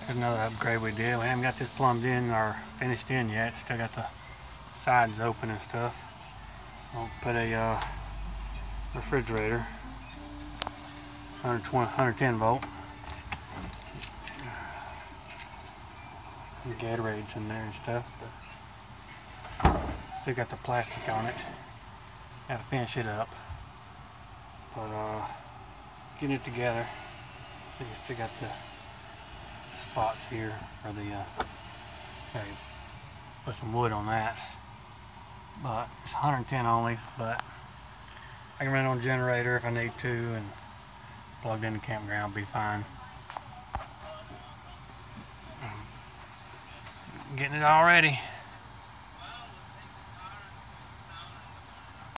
Here's another upgrade we did. We haven't got this plumbed in or finished in yet. Still got the sides open and stuff. We'll put a refrigerator, 110 volt. Some Gatorades in there and stuff, but still got the plastic on it. Got to finish it up, but getting it together. I still got the spots here for the put some wood on that, but it's 110 only, but I can run it on a generator if I need to, and plugged in the campground will be fine. Getting it all ready.